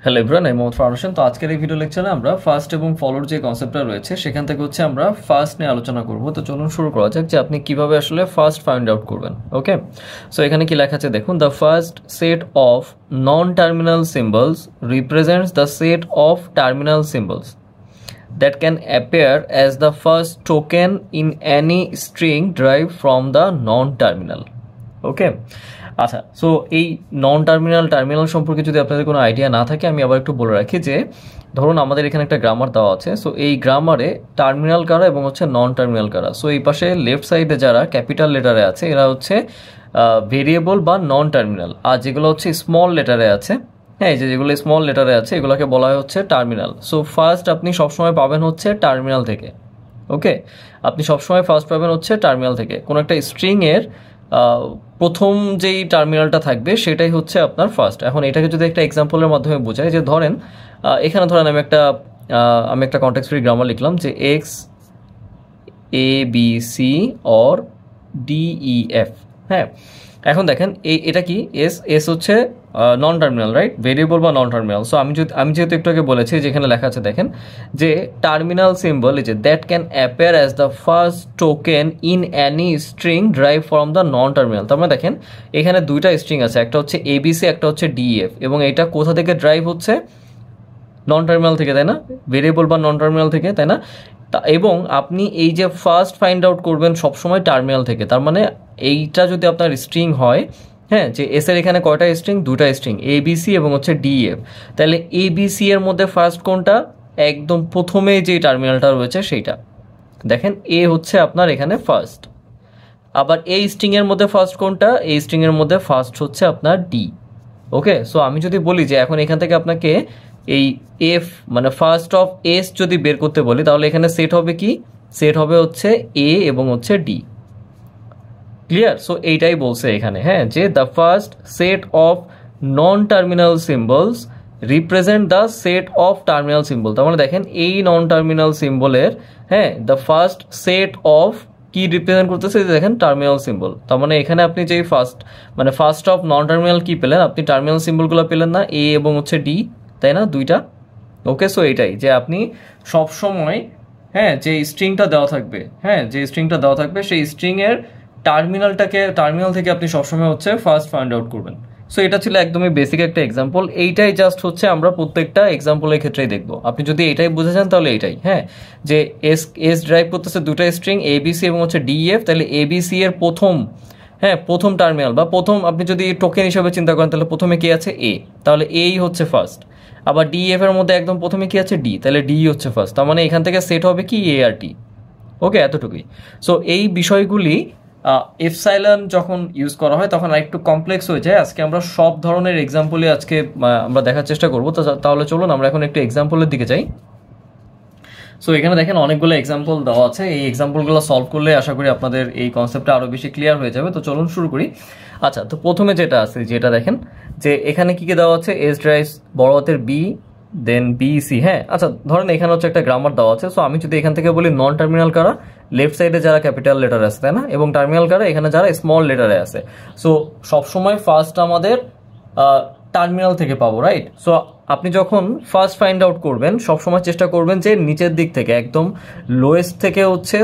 Hello everyone, আমি মোহাম্মদ ফারুক হোসেন। তো আজকের এই ভিডিও লেকচারে আমরা ফার্স্ট এবং ফলোর যে কনসেপ্টটা রয়েছে সেখান থেকে আমরা ফার্স্ট নিয়ে আলোচনা করব। তো চলুন শুরু করা যাক যে আপনি কিভাবে আসলে ফার্স্ট ফাইন্ড আউট করবেন। ওকে, সো এখানে কি লেখা আছে দেখুন, the first set of non terminal symbols represents the set of terminal symbols that can appear as the first token in any string derived from the non-terminal. ওকে, আচ্ছা, so এই non terminal সম্পর্কে যদি আপনাদের কোনো আইডিয়া না থাকে, আমি আবার একটু বলে রাখি যে ধরুন আমাদের এখানে একটা গ্রামার দেওয়া আছে। সো এই গ্রামারে টার্মিনাল কারা এবং নন টার্মিনাল কারা। সো এই পাশে লেফট সাইডে যারা ক্যাপিটাল লেটারে আছে এরা ভেরিয়েবল বা নন টার্মিনাল, আর যেগুলো স্মল লেটারে আছে, হ্যাঁ, যেগুলো স্মল লেটারে আছে এগুলোকে বলা হয় টার্মিনাল। সো ফার্স্ট আপনি সবসময় পাবেন টার্মিনাল থেকে। ওকে, আপনি সবসময় ফার্স্ট পাবেন টার্মিনাল থেকে। কোনো একটা স্ট্রিংয়ের প্রথম যেই টার্মিনালটা থাকবে সেটাই আপনার ফার্স্ট। এখন এটাকে যদি একটা এক্সাম্পলের মাধ্যমে বোঝাই, যে ধরেন এখানে আমি একটা কনটেক্সট ফ্রি গ্রামার লিখলাম যে X A B C or D E F. হ্যাঁ, এখন দেখেন এটা কি S non terminal, right, variable বা নন টার্মিনাল। সো আমি যেহেতু একটু আগে বলেছি যেখানে লেখা আছে দেখেন যে terminal symbol is that can appear as the first token in Annie string drive from the non terminal. তার মানে দেখেন এখানে দুইটা স্ট্রিং আছে, একটা এবিসি, একটা ডিএফ, এবং এটা কোথা থেকে ড্রাইভ নন টার্মিনাল থেকে, তাই না, ভেরিয়েবল বা নন টার্মিনাল থেকে, তাই না। এবং আপনি এই যে ফার্স্ট ফাইন্ড আউট করবেন সবসময় টার্মিনাল থেকে। তার মানে এইটা যদি আপনার স্ট্রিং হয়, হ্যাঁ, যে এস এর এখানে কয়টা স্ট্রিং, দুটা স্ট্রিং, এবিসি এবং ডিএফ, তাহলে এবিসি এর মধ্যে ফার্স্ট কোনটা, একদম প্রথমে যে টার্মিনালটা রয়েছে সেইটা। দেখেন এ আপনার এখানে ফার্স্ট। আবার এই স্ট্রিং এর মধ্যে ফার্স্ট কোনটা, এই স্ট্রিং এর মধ্যে ফার্স্ট আপনার ডি। ওকে, সো আমি যদি বলি যে এখন এখান থেকে আপনাকে এই এফ মানে ফার্স্ট অফ এস যদি বের করতে বলি, তাহলে এখানে সেট হবে কি, সেট হবে এ এবং ডি। ক্লিয়ার? সো এইটাই বলছে এখানে, হ্যাঁ, যে the first set of non terminal symbols represent the set of terminal symbol. তার মানে দেখেন এই নন টার্মিনাল সিম্বলের, হ্যাঁ, দ্য ফার্স্ট সেট অফ কি রিপ্রেজেন্ট করতেছে, দেখেন টার্মিনাল সিম্বল। তার মানে এখানে আপনি যে ফার্স্ট অফ নন টার্মিনাল কি পেলেন, আপনি টার্মিনাল সিম্বলগুলো পেলেন না, এ এবং ডি, তাই না, দুইটা। ওকে, সো এইটাই যে আপনি সব সময়, হ্যাঁ, যে স্ট্রিংটা দেওয়া থাকবে, হ্যাঁ, যে স্ট্রিংটা দেওয়া থাকবে সেই স্ট্রিংয়ের টার্মিনাল থেকে আপনি সবসময় ফার্স্ট ফাইন্ড আউট করবেন। সো এটা ছিল একদমই বেসিক একটা এক্সাম্পল। এইটাই জাস্ট আমরা প্রত্যেকটা এক্সাম্পলের ক্ষেত্রেই দেখবো। আপনি যদি এইটাই বুঝে যান তাহলে এইটাই, হ্যাঁ, যে এস ড্রাইভ করতেছে দুটা স্ট্রিং এবিসি এবং ডিএফ, তাহলে এবিসি এর প্রথম টার্মিনাল বা প্রথম, আপনি যদি টোকেন হিসাবে চিন্তা করেন তাহলে প্রথমে কি আছে, এ, তাহলে এই ফার্স্ট। আবার ডিএফ এর মধ্যে একদম প্রথমে কি আছে, ডি, তাহলে ডি ফার্স্ট। তার মানে এখান থেকে সেট হবে কি, এ আর টি। ওকে, এতটুকুই। সো এই বিষয়গুলি এফসাইলন যখন ইউজ করা হয় তখন আরেকটু কমপ্লেক্স হয়ে যায়। আজকে আমরা সব ধরনের এক্সাম্পলই আমরা দেখার চেষ্টা করবো। তাহলে চলুন আমরা এখন একটু এক্সাম্পলের দিকে যাই। সো এখানে দেখেন অনেকগুলো এক্সাম্পল দেওয়া আছে। এই এক্সাম্পলগুলো সলভ করলে আশা করি আপনাদের এই কনসেপ্টটা আরো বেশি ক্লিয়ার হয়ে যাবে। তো চলুন শুরু করি। আচ্ছা, তো প্রথমে যেটা আছে, যেটা দেখেন যে এখানে কি দেওয়া আছে, এস ড্রাইভস বড় হাতের বি দেন বিসি। হ্যাঁ, আচ্ছা, ধরেন এখানে একটা গ্রামার দেওয়া আছে। সো আমি যদি এখান থেকে বলি নন টার্মিনাল কারা, লেফট সাইডে যারা ক্যাপিটাল লেটার আছে, তাই না, এবং টার্মিনাল কারা এখানে যারা স্মল লেটারে আছে। সো সবসময় ফার্স্ট আমাদের টার্মিনাল থেকে পাবো, রাইট। সো আপনি যখন ফার্স্ট ফাইন্ড আউট করবেন সবসময় চেষ্টা করবেন যে নিচের দিক থেকে একদম লোয়েস্ট থেকে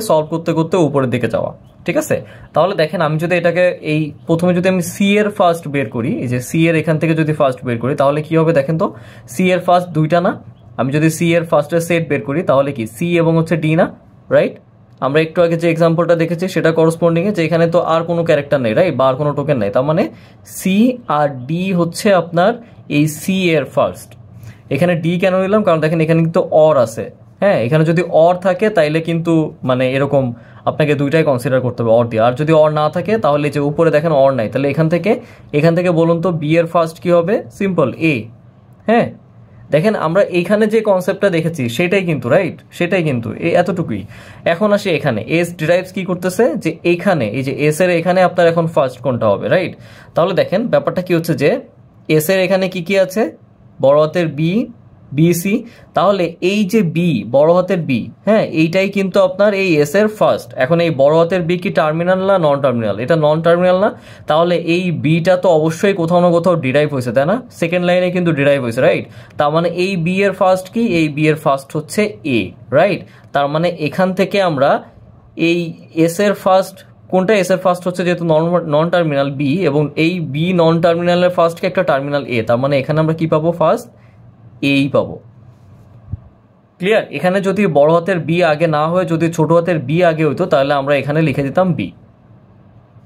সলভ করতে করতে উপরের দিকে যাওয়া, ঠিক আছে। তাহলে দেখেন আমি যদি এটাকে এই প্রথমে যদি আমি সি এর ফার্স্ট বের করি, এই যে সি এর এখান থেকে যদি ফার্স্ট বের করি তাহলে কি হবে দেখেন তো, সি এর ফার্স্ট দুইটা না, আমি যদি সি এর ফার্স্টের সেট বের করি তাহলে কি সি এবং ডি না, রাইট। আমরা একটু আগে যে এক্সাম্পলটা দেখেছি সেটা করসপন্ডিং এ, যে এখানে তো আর কোনো ক্যারেক্টার নেই, রাইট, বা আর কোনো টোকেন নেই। তার মানে সি আর ডি আপনার এই সি এর ফার্স্ট। এখানে ডি কেন নিলাম, কারণ দেখেন এখানে কিন্তু অর আছে, হ্যাঁ, এখানে যদি অর থাকে তাইলে কিন্তু মানে এরকম আপনাকে দুইটাই কনসিডার করতে হবে অর দিয়ে। আর যদি অর না থাকে তাহলে যে উপরে দেখেন অর নাই, তাহলে এখান থেকে বলুন তো বি এর ফার্স্ট কি হবে, সিম্পল এ। হ্যাঁ, দেখেন আমরা এইখানে যে কনসেপ্টটা দেখেছি সেটাই কিন্তু, রাইট, সেটাই কিন্তু এতটুকুই। এখন আসি এখানে এস ডিরাইভস কি করতেছে, যে এখানে এই যে এস এর এখানে আপনার এখন ফার্স্ট কোনটা হবে, রাইট। তাহলে দেখেন ব্যাপারটা কি যে এস এর এখানে কি কি আছে, বড় হাতের বি বিসি, তাহলে এই যে বি, বড় হাতের বি, হ্যাঁ, এইটাই কিন্তু আপনার এই এস এর ফার্স্ট। এখন এই বড় হাতের বি কি টার্মিনাল না নন টার্মিনাল? এটা নন টার্মিনাল না, তাহলে এই বিটা তো অবশ্যই কোথাও না কোথাও ডিরাইভ হয়েছে, তাই না? সেকেন্ড লাইনে কিন্তু ডিরাইভ হয়েছে, রাইট? তার মানে এই বি এর ফার্স্ট কি? এই বি এর ফার্স্ট হচ্ছে এ, রাইট? তার মানে এখান থেকে আমরা এই এস এর ফার্স্ট কোনটা? এস এর ফার্স্ট হচ্ছে যেহেতু নন টার্মিনাল বি, এবং এই বি নন টার্মিনালের ফার্স্টকে একটা টার্মিনাল এ, তার মানে এখানে আমরা কি পাবো? ফার্স্ট এই পাবো। ক্লিয়ার? এখানে যদি বড় হাতের বি আগে না হয়ে যদি ছোট হাতের বি আগে হইতো, তাহলে আমরা এখানে লিখে দিতাম বি।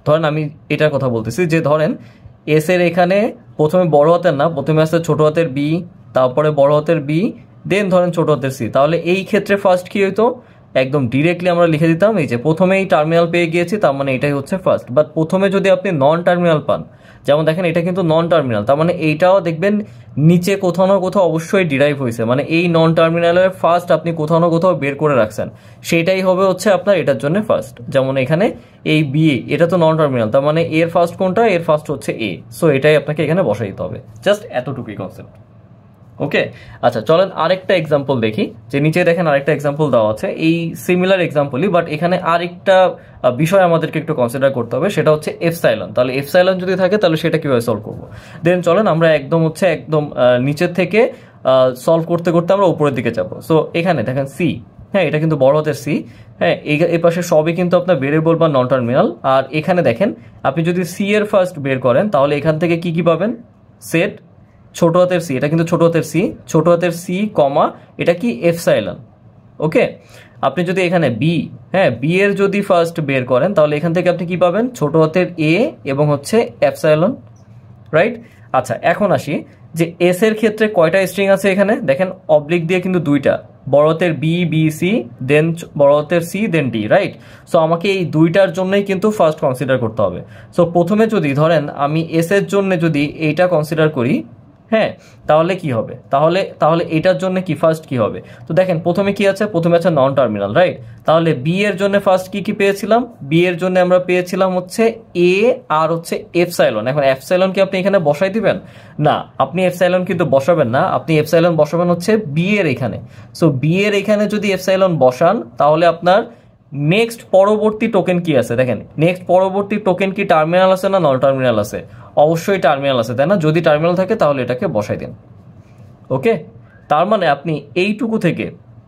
ধরেন আমি এটার কথা বলতেছি যে ধরেন এস এর এখানে প্রথমে বড় হাতের না, প্রথমে আসছে ছোট হাতের বি, তারপরে বড় হাতের বি, দেন ধরেন ছোট হাতের সি, তাহলে এই ক্ষেত্রে ফার্স্ট কি হইতো? একদম ডিরেক্টলি আমরা লিখে দিতাম এই যে প্রথমেই টার্মিনাল পেয়ে গিয়েছি, তার মানে এটাই হচ্ছে ফার্স্ট। বাট প্রথমে যদি আপনি নন টার্মিনাল পান, যেমন দেখেন এটা কিন্তু নন টার্মিনাল, তার মানে এইটাও দেখবেন নিচে কোথাও না কোথাও অবশ্যই ডিরাইভ হয়েছে, মানে এই নন টার্মিনালের ফার্স্ট আপনি কোথাও না কোথাও বের করে রাখছেন, সেটাই হবে হচ্ছে আপনার এটার জন্য ফার্স্ট। যেমন এখানে এই বি, এটা তো নন টার্মিনাল, তার মানে এর ফার্স্ট কোনটা? এর ফার্স্ট হচ্ছে এ, সো এটাই আপনাকে এখানে বসাই দিতে হবে। জাস্ট এতটুকুই কনসেপ্ট। ওকে, আচ্ছা চলেন আরেকটা এক্সাম্পল দেখি, যে নিচে দেখেন আরেকটা এক্সাম্পল দেওয়া আছে, এই সিমিলার এক্সাম্পলই, বাট এখানে আরেকটা বিষয় আমাদেরকে একটু কনসিডার করতে হবে, সেটা হচ্ছে এফসাইলন। তাহলে এফসাইলন যদি থাকে তাহলে সেটা কিভাবে সলভ করবো? দেন চলেন আমরা একদম নিচের থেকে সলভ করতে করতে আমরা উপরের দিকে যাবো। সো এখানে দেখেন সি, হ্যাঁ, এটা কিন্তু বড় হাতের সি, হ্যাঁ, এই পাশে সবই কিন্তু আপনার ভেরিয়েবল বা নন টার্মিনাল। আর এখানে দেখেন আপনি যদি সি এর ফার্স্ট বের করেন, তাহলে এখান থেকে কি কি পাবেন? সেট ছোট হাতের সি, এটা কিন্তু ছোট হাতের সি, ছোট হাতের সি কমা এটা কি? এফসাইলন। ওকে, আপনি যদি এখানে বি, হ্যাঁ, বি এর যদি ফার্স্ট বের করেন, তাহলে এখান থেকে আপনি কি পাবেন? ছোট হাতের এ এবং হচ্ছে এফসাইলন, রাইট? আচ্ছা এখন আসি যে এস এর ক্ষেত্রে কয়টা স্ট্রিং আছে? এখানে দেখেন অবলিক দিয়ে কিন্তু দুইটা, বড় হাতের বি, বি সি, দেন বড় হাতের সি, দেন ডি, রাইট? সো আমাকে এই দুইটার জন্যই কিন্তু ফার্স্ট কনসিডার করতে হবে। সো প্রথমে যদি ধরেন আমি এস এর জন্য যদি এইটা কনসিডার করি, হ্যাঁ, তাহলে কি হবে? তাহলে এটার জন্য কি ফার্স্ট কি হবে? তো দেখেন প্রথমে কি আছে? প্রথমে আছে নন টার্মিনাল, রাইট? তাহলে বি এর জন্য ফার্স্ট কি কি পেয়েছিলাম? বি এর জন্য আমরা পেয়েছিলাম হচ্ছে এ আর হচ্ছে এফসাইলন। এখন এফসাইলন কি আপনি এখানে বসাই দিবেন? না, আপনি এফসাইলন কিন্তু বসাবেন না, আপনি এফসাইলন বসাবেন হচ্ছে বি এর এখানে। সো বি এর এখানে যদি এফসাইলন বসান, তাহলে আপনার নেক্সট পরবর্তী টোকেন কি আছে? দেখেন নেক্সট পরবর্তী টোকেন কি টার্মিনাল আছে না নন টার্মিনাল আছে? অবশ্যই টার্মিনাল আছে, তাই না? যদি টার্মিনাল থাকে তাহলে এটাকে বসাই দিন। ওকে, তার মানে আপনি এইটুকু থেকে,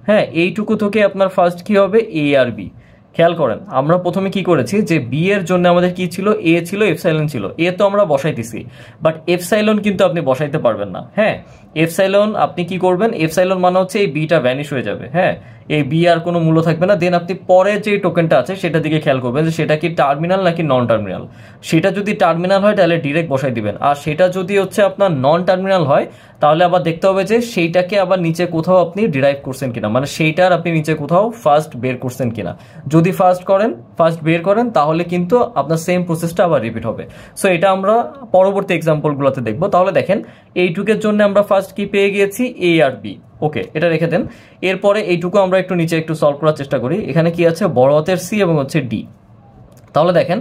হ্যাঁ, এইটুকু থেকে আপনার ফার্স্ট কি হবে? এ আর বি। খেয়াল করেন আমরা প্রথমে কি করেছি, যে বি এর জন্য আমাদের কি ছিল? এ ছিল, এফসাইলন ছিল, এ তো আমরা বসাইতেছি, বাট এফসাইলন কিন্তু আপনি বসাইতে পারবেন না। হ্যাঁ, এফসাইলন আপনি কি করবেন? এফসাইলন মানে হচ্ছে এই বিটা ভ্যানিশ হয়ে যাবে, হ্যাঁ, এই বি আর কোনো মূল্য থাকবে না। দেন আপনি পরে যে টোকেনটা আছে সেটা দিকে খেয়াল করবেন যে সেটা কি টার্মিনাল নাকি নন টার্মিনাল। সেটা যদি টার্মিনাল হয় তাহলে ডিরেক্ট বসাই দিবেন, আর সেটা যদি হচ্ছে আপনার নন টার্মিনাল হয় তাহলে আবার দেখতে হবে যে সেইটাকে আবার নিচে কোথাও আপনি ডিরাইভ করছেন কিনা, মানে সেইটার আপনি নিচে কোথাও ফার্স্ট বের করছেন কিনা। যদি ফার্স্ট বের করেন তাহলে কিন্তু আপনার সেম প্রসেসটা আবার রিপিট হবে। সো এটা আমরা পরবর্তী এক্সাম্পলগুলোতে দেখবো। তাহলে দেখেন এইটুকের জন্য আমরা ফার্স্ট কি পেয়ে গিয়েছি? এ আর বি। ওকে, এটা রেখে দেন। এরপরে এইটুকু আমরা একটু নিচে একটু সলভ করার চেষ্টা করি। এখানে কি আছে? বড় হাতের সি এবং হচ্ছে ডি। তাহলে দেখেন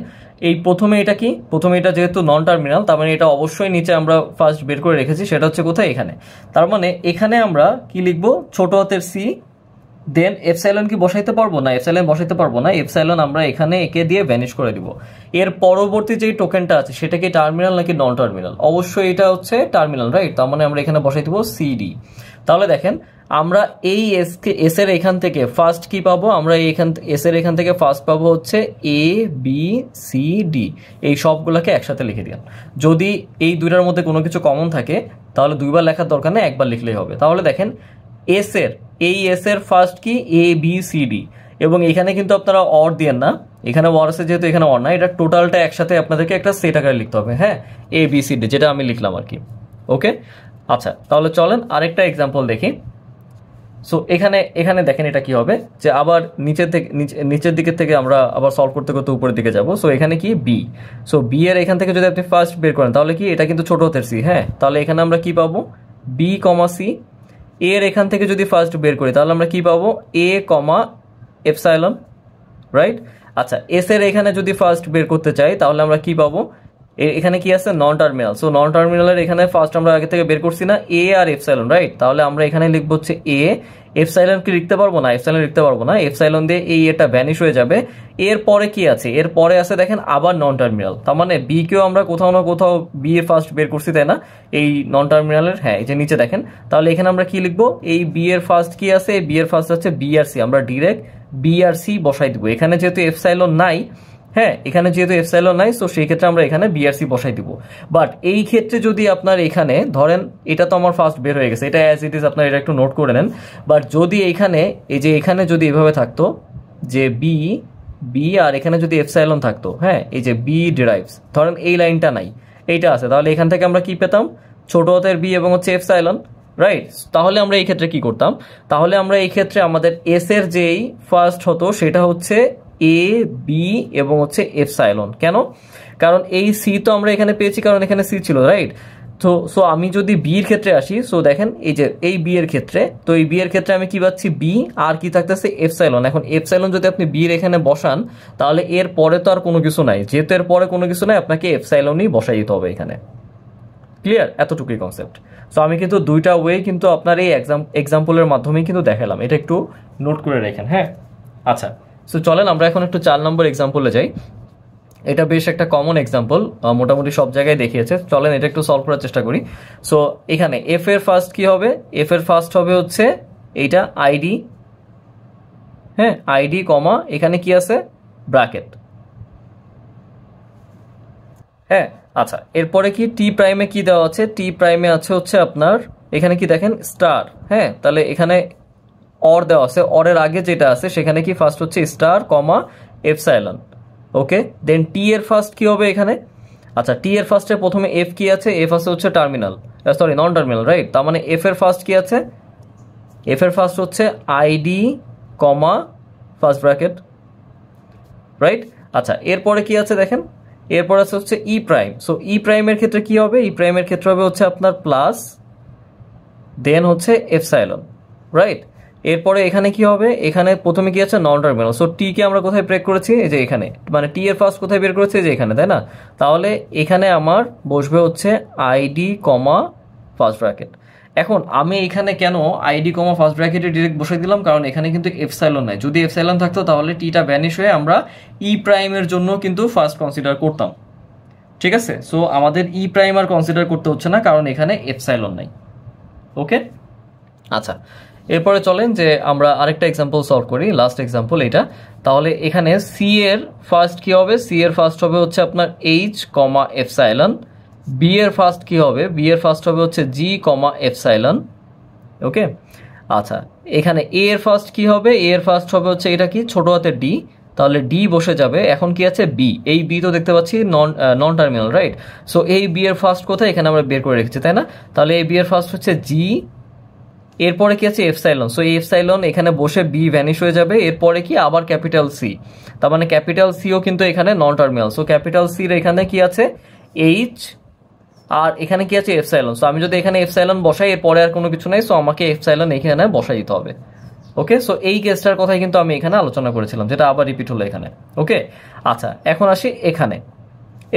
এই প্রথমে এটা কি? প্রথমে এটা যেহেতু নন টার্মিনাল, তার মানে এটা অবশ্যই নিচে আমরা ফার্স্ট বের করে রেখেছি, সেটা হচ্ছে কোথায়? এখানে। তার মানে এখানে আমরা কি লিখবো? ছোট হাতের সি, দেন এফসাইলন কি বসাইতে পারবো না? এফসাইলন বসাইতে পারবো না, এফসাইলন আমরা এখানে একে দিয়ে ভ্যানিশ করে দিব। এর পরবর্তী যেই টোকেনটা আছে সেটা কি টার্মিনাল নাকি নন টার্মিনাল? অবশ্যই এটা হচ্ছে টার্মিনাল, রাইট? তার মানে আমরা এখানে বসাই দিব সিডি। তাহলে দেখেন আমরা এই এস এর এখান থেকে ফার্স্ট কি পাবো? আমরা এস এর এখান থেকে ফার্স্ট পাবো হচ্ছে এ বি সি ডি, এই সবগুলোকে একসাথে লিখে দিন। যদি এই দুইটার মধ্যে কোনো কিছু কমন থাকে তাহলে দুইবার লেখার দরকার নেই, একবার লিখলেই হবে। তাহলে দেখেন এই এস এর ফার্স্ট কি? এ বি সি ডি, এবং এখানে কিন্তু আপনারা অর দিয়েন না, এখানে অর আছে যেহেতু এখানে অর না, এটা টোটালটা একসাথে আপনাদেরকে একটা সেট আকারে লিখতে হবে, হ্যাঁ, এ বি সি ডি, যেটা আমি লিখলাম আর কি। ওকে, আচ্ছা তাহলে চলেন আরেকটা এক্সাম্পল দেখি। সো এখানে দেখেন এটা কি হবে, যে আবার নিচের দিকে থেকে আমরা আবার সলভ করতে করতে উপরের দিকে যাব। সো এখানে কি? বি। সো বি এর এখান থেকে যদি আপনি ফার্স্ট বের করেন তাহলে কি? এটা কিন্তু ছোট হাতের সি, হ্যাঁ, তাহলে এখানে আমরা কি পাবো? B comma C. এর এখান থেকে যদি ফার্স্ট বের করি তাহলে আমরা কি পাবো? এ কমা এপসাইলন, রাইট? আচ্ছা এস এর এখানে যদি ফার্স্ট বের করতে চাই তাহলে আমরা কি পাবো? এখানে কি আছে নন টার্মিনাল, সো নন টার্মিনালের এখানে ফার্স্ট আমরা আগে থেকে বের করছি না এ আর এপসাইলন, রাইট? তাহলে আমরা এখানে লিখবো হচ্ছে এ, এপসাইলন কি লিখতে পারবো না, এপসাইলন লিখতে পারবো না, এপসাইলন দিয়ে এই এটা ভ্যানিশ হয়ে যাবে। এর পরে কি আছে, এর পরে আছে দেখেন আবার নন টার্মিনাল, তার মানে বি কেও আমরা কোথাও না কোথাও বি এর ফার্স্ট বের করছি, তাই না? এই নন টার্মিনালের, হ্যাঁ এই যে নিচে দেখেন। তাহলে এখানে আমরা কি লিখবো, এই বি এর ফার্স্ট কি আছে, বি এর ফার্স্ট আছে বি আর সি, আমরা ডিরেক্ট বি আর সি বসাই দিব। এখানে যেহেতু এপসাইলন নাই, হ্যাঁ এখানে যেহেতু এপসাইলন নাই, সো সেই ক্ষেত্রে আমরা এখানে বিআরসি বসাই দিব। বাট এই ক্ষেত্রে যদি আপনার এখানে ধরেন, এটা তো আমার ফার্স্ট বের হয়ে গেছে, এটা অ্যাজ ইট ইজ আপনার এটা একটু নোট করে নেন। বাট যদি এখানে এই যে এখানে যদি এভাবে থাকতো যে বি বি আর এখানে যদি এপসাইলন থাকতো, হ্যাঁ এই যে বি ডিরাইভস, ধরেন এই লাইনটা নাই, এইটা আছে, তাহলে এখান থেকে আমরা কি পেতাম, ছোট হাতের বি এবং হচ্ছে এপসাইলন, রাইট? তাহলে আমরা এই ক্ষেত্রে কি করতাম, তাহলে আমরা এই ক্ষেত্রে আমাদের এস এর যেই ফার্স্ট হতো সেটা হচ্ছে এ বি এবং হচ্ছে এপসাইলন। কেন? কারণ এই সি তো আমরা এখানে পেয়েছি কারণ এখানে সি ছিল, রাইট? তো সো আমি যদি বি এর ক্ষেত্রে আসি, সো দেখেন এই যে এই বি এর ক্ষেত্রে, তো এই বি এর ক্ষেত্রে আমি কি পাচ্ছি, বি আর কি থাকতেছে এপসাইলন। এখন এপসাইলন যদি আপনি বি এর এখানে বসান তাহলে এর পরে তো আর কোনো কিছু নাই, যেহেতু এর পরে কোনো কিছু নাই আপনাকে এপসাইলনই বসাই দিতে হবে এখানে। ক্লিয়ার? এতটুকুই কনসেপ্ট। সো আমি কিন্তু দুইটা ওয়ে কিন্তু আপনার এই এক্সাম্পলের মাধ্যমেই কিন্তু দেখালাম, এটা একটু নোট করে রাখেন, হ্যাঁ? আচ্ছা, সো চলেন আমরা এখন একটু 4 নম্বর এক্সাম্পলে যাই। এটা বেশ একটা কমন এক্সাম্পল, মোটামুটি সব জায়গায় দেখিয়েছে, চলেন এটা একটু সলভ করার চেষ্টা করি। সো এখানে এফ এর ফার্স্ট কি হবে, এফ এর ফার্স্ট হবে হচ্ছে এইটা আইডি, হ্যাঁ আইডি কমা এখানে কি আছে ব্র্যাকেট, হ্যাঁ। আচ্ছা, এরপরে কি টি প্রাইমে কি দেওয়া আছে, টি প্রাইমে আছে হচ্ছে আপনার এখানে কি দেখেন স্টার, হ্যাঁ তাহলে এখানে অর দেওয়া আছে, অরের আগে যেটা আছে সেখানে কি ফার্স্ট হচ্ছে স্টার কমা এপসাইলন, ওকে। দেন টি এর ফার্স্ট কি হবে এখানে, আচ্ছা টি এর ফার্স্টে প্রথমে এফ কি আছে, এফ আছে হচ্ছে টার্মিনাল, সরি নন টার্মিনাল, রাইট? তার মানে এফ এর ফার্স্ট কি আছে, এফ এর ফার্স্ট হচ্ছে আইডি কমা ফার্স্ট ব্র্যাকেট, রাইট? আচ্ছা এরপরে কি আছে দেখেন, এরপর আছে হচ্ছে ই প্রাইম, সো ই প্রাইমের ক্ষেত্রে কি হবে, ই প্রাইমের ক্ষেত্রে হবে হচ্ছে আপনার প্লাস দেন হচ্ছে এপসাইলন, রাইট? এরপরে এখানে কি হবে, এখানে প্রথমে কি আছে নন টার্মিনাল, সো টি কে আমরা কোথায় ব্রেক করেছি, এই যে এখানে, মানে টি এর ফার্স্ট কোথায় বের করেছি, এই যে এখানে, তাই না? তাহলে এখানে আমার বসবে হচ্ছে আইডি কমা ফার্স্ট ব্র্যাকেট। এখন আমি এখানে কেন আইডি কমা ফার্স্ট ব্র্যাকেটে ডিরেক্ট বসে দিলাম, কারণ এখানে কিন্তু এপসাইলন নাই, যদি এপসাইলন থাকতো তাহলে টিটা ভ্যানিশ হয়ে আমরা ই প্রাইমের জন্য কিন্তু ফার্স্ট কনসিডার করতাম, ঠিক আছে? সো আমাদের ই প্রাইম আর কনসিডার করতে হচ্ছে না কারণ এখানে এপসাইলন নাই, ওকে। আচ্ছা এরপরে চলেন যে আমরা আরেকটা এক্সাম্পল সলভ করি, লাস্ট এক্সাম্পল এটা। তাহলে এখানে সি এর ফার্স্ট কি হবে, সি এর ফার্স্ট হবে হচ্ছে আপনার এইচ কমা এপসাইলন, বি এর ফার্স্ট কি হবে, বি এর ফার্স্ট হবে হচ্ছে জি কমা এপসাইলন, ওকে। আচ্ছা এখানে এ এর ফার্স্ট কি হবে, এ এর ফার্স্ট হবে হচ্ছে এটা কি ছোট হাতের ডি, তাহলে ডি বসে যাবে। এখন কি আছে বি, এই বি তো দেখতে পাচ্ছি নন টার্মিনাল, রাইট? সো এই বি এর ফার্স্ট কোথায়, এখানে আমরা বের করে রেখেছি, তাই না? তাহলে এই বি এর ফার্স্ট হচ্ছে জি, এরপরে কি আছে এপসাইলন, সো এই এপসাইলন এখানে বসে বি ভ্যানিশ হয়ে যাবে। এরপরে কি আবার ক্যাপিটাল সি, তার মানে ক্যাপিটাল সিও কিন্তু এখানে নন টার্মিনাল, সো ক্যাপিটাল সির এখানে কি আছে এইচ আর এখানে কি আছে এপসাইলন। সো আমি যদি এখানে এপসাইলন বসাই এরপরে আর কোনো কিছু নেই, সো আমাকে এপসাইলন এখানে বসাই দিতে হবে, ওকে। সো এই কেসটার কথাই কিন্তু আমি এখানে আলোচনা করেছিলাম, যেটা আবার রিপিট হলো এখানে, ওকে। আচ্ছা এখন আসি এখানে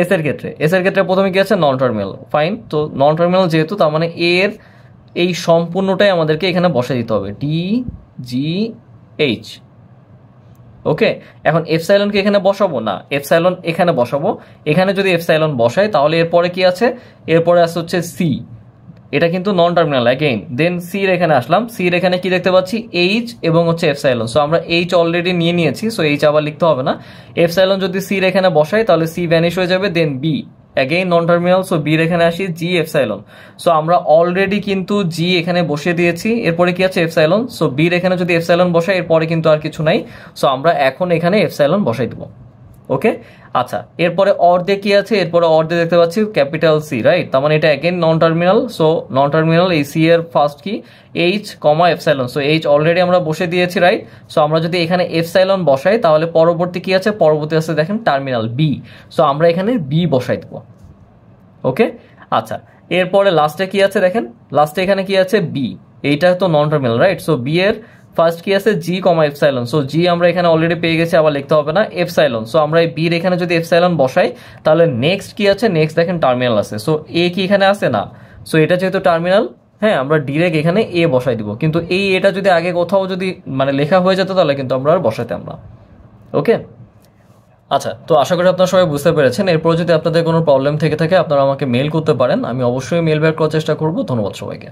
এস এর ক্ষেত্রে, এস এর ক্ষেত্রে প্রথমে কি আছে নন টার্মিনাল, ফাইন। তো নন টার্মিনাল যেহেতু, তার মানে এর এই সম্পূর্ণটাই আমাদেরকে এখানে বসাই দিতে হবে, ডি জি এইচ, ওকে। এখন এপসাইলনকে এখানে বসাবো না, এপসাইলন এখানে বসাবো। এখানে যদি এপসাইলন বসাই তাহলে এরপরে কি আছে, এরপরে আছে হচ্ছে সি, এটা কিন্তু নন টার্মিনাল অ্যাগেইন। দেন সি এর এখানে আসলাম, সি এর এখানে কি দেখতে পাচ্ছি এইচ এবং হচ্ছে এপসাইলন, সো আমরা এইচ অলরেডি নিয়ে নিয়েছি, সো এইচ আবার লিখতে হবে না। এপসাইলন যদি সি এর এখানে বসাই তাহলে সি ভ্যানিশ হয়ে যাবে, দেন B again non terminal, so B এর এখানে আসি জি এপসাইলন, সো আমরা অলরেডি কিন্তু জি এখানে বসিয়ে দিয়েছি। এরপরে কি আছে এপসাইলন, সো বি এর এখানে যদি এপসাইলন বসাই এরপরে কিন্তু আর কিছু নাই, সো আমরা এখন এখানে এপসাইলন বসাই দেবো, ওকে। আচ্ছা এরপরে অর্ধে কি আছে, এরপরে অর্ধে দেখতে পাচ্ছি ক্যাপিটাল সি, রাইট? তার মানে এটা again non terminal, so non terminal এই সি এর ফার্স্ট কি এইচ কমা এপসাইলন, সো এইচ অলরেডি আমরা বসে দিয়েছি, রাইট? সো আমরা যদি এখানে এপসাইলন বসাই তাহলে পরবর্তী কি আছে, পরবর্তী আছে দেখেন টার্মিনাল বি, সো আমরা এখানে বি বসাই দেবো, ওকে। আচ্ছা এরপরে লাস্টে কি আছে দেখেন, লাস্টে এখানে কি আছে বি, এইটা তো নন টার্মিনাল, রাইট? সো বি এর ফার্স্ট কি আছে জি কমা এপসাইলন, সো জি আমরা এখানে অলরেডি পেয়ে গেছি, আবার লিখতে হবে না। এপসাইলন, সো আমরা এই বির এখানে যদি এপসাইলন বসাই তাহলে নেক্সট কি আছে, নেক্সট দেখেন টার্মিনাল আছে, সো এ কি এখানে আছে না, সো এটা যেহেতু টার্মিনাল, হ্যাঁ আমরা ডিরেক্ট এখানে এ বসাই দিব, কিন্তু এটা যদি আগে কোথাও যদি মানে লেখা হয়ে যেত তাহলে কিন্তু আমরা আর বসাইতাম না। ওকে, আচ্ছা, তো আশা করি আপনারা সবাই বুঝতে পেরেছেন। এরপর যদি আপনাদের কোনো প্রবলেম থেকে থাকে আপনারা আমাকে মেল করতে পারেন, আমি অবশ্যই মেল ব্যাক করার চেষ্টা করব। ধন্যবাদ সবাইকে।